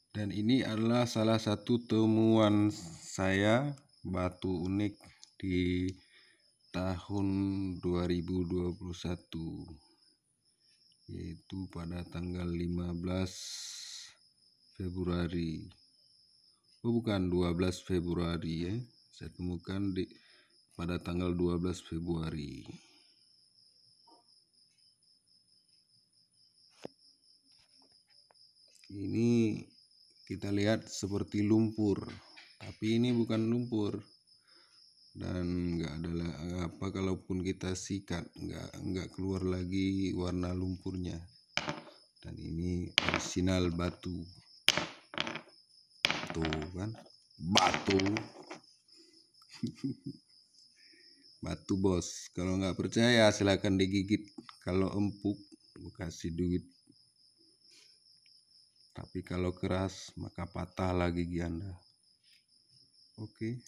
Dan ini adalah salah satu temuan saya batu unik di tahun 2021, yaitu pada tanggal 15 Februari. Oh bukan, 12 Februari ya. Saya temukan pada tanggal 12 Februari. Ini kita lihat seperti lumpur, tapi ini bukan lumpur. Dan nggak ada apa, kalaupun kita sikat nggak keluar lagi warna lumpurnya. Dan ini original batu. Tuh kan, batu. Batu bos. Kalau nggak percaya silahkan digigit. Kalau empuk kasih duit. Tapi kalau keras maka patahlah gigi Anda. Oke.